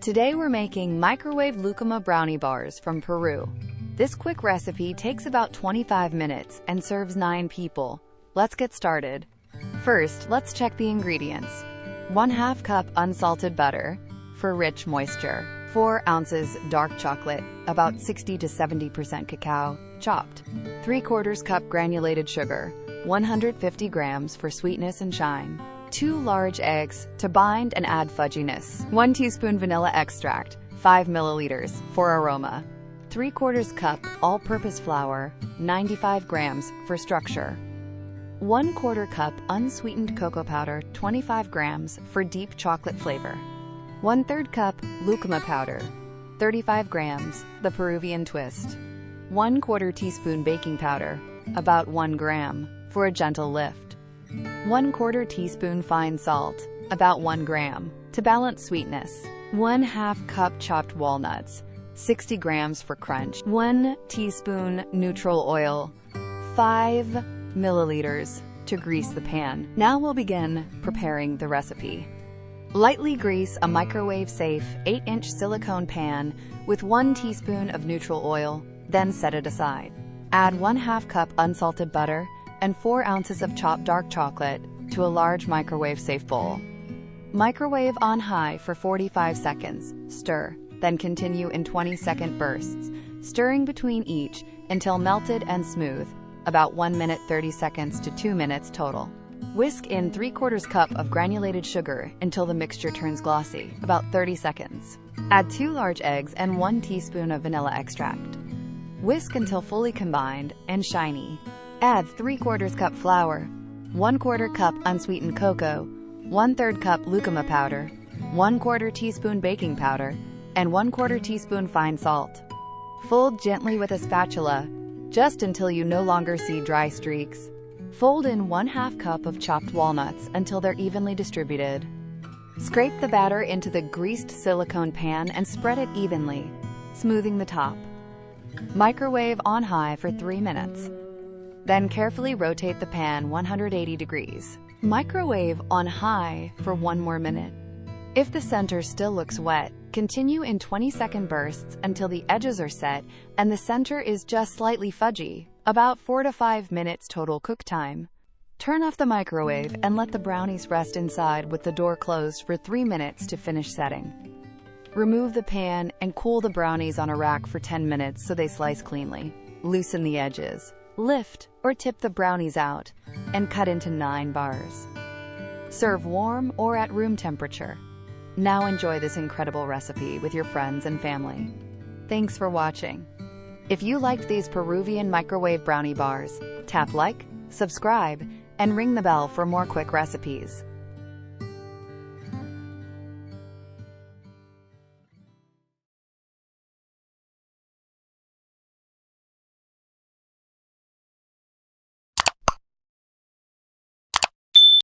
Today we're making microwave Lúcuma Brownie bars from Peru. This quick recipe takes about 25 minutes and serves 9 people. Let's get started. First, let's check the ingredients. 1/2 cup unsalted butter for rich moisture. 4 ounces dark chocolate, about 60 to 70% cacao, chopped. 3/4 cup granulated sugar, 150 grams for sweetness and shine. 2 large eggs to bind and add fudginess. 1 teaspoon vanilla extract, 5 milliliters for aroma. 3/4 cup all-purpose flour, 95 grams for structure. 1/4 cup unsweetened cocoa powder, 25 grams for deep chocolate flavor. 1/3 cup Lúcuma powder, 35 grams, the Peruvian twist. 1/4 teaspoon baking powder, about 1 gram, for a gentle lift. 1/4 teaspoon fine salt, about 1 gram, to balance sweetness. 1/2 cup chopped walnuts, 60 grams for crunch. 1 teaspoon neutral oil, 5 milliliters to grease the pan. Now we'll begin preparing the recipe. Lightly grease a microwave-safe 8-inch silicone pan with 1 teaspoon of neutral oil, then set it aside. Add 1/2 cup unsalted butter and 4 ounces of chopped dark chocolate to a large microwave-safe bowl. Microwave on high for 45 seconds. Stir, then continue in 20-second bursts, stirring between each until melted and smooth, about 1 minute 30 seconds to 2 minutes total. Whisk in 3/4 cup of granulated sugar until the mixture turns glossy, about 30 seconds. Add 2 large eggs and 1 teaspoon of vanilla extract. Whisk until fully combined and shiny. Add 3/4 cup flour, 1/4 cup unsweetened cocoa, 1/3 cup Lúcuma powder, 1/4 teaspoon baking powder, and 1/4 teaspoon fine salt. Fold gently with a spatula, just until you no longer see dry streaks. Fold in 1/2 cup of chopped walnuts until they're evenly distributed. Scrape the batter into the greased silicone pan and spread it evenly, smoothing the top. Microwave on high for 3 minutes. Then carefully rotate the pan 180 degrees. Microwave on high for 1 more minute. If the center still looks wet, continue in 20-second bursts until the edges are set and the center is just slightly fudgy, about 4 to 5 minutes total cook time. Turn off the microwave and let the brownies rest inside with the door closed for 3 minutes to finish setting. Remove the pan and cool the brownies on a rack for 10 minutes so they slice cleanly. Loosen the edges. Lift or tip the brownies out and cut into 9 bars. Serve warm or at room temperature. Now enjoy this incredible recipe with your friends and family. Thanks for watching. If you liked these Peruvian microwave brownie bars, tap like, subscribe, and ring the bell for more quick recipes.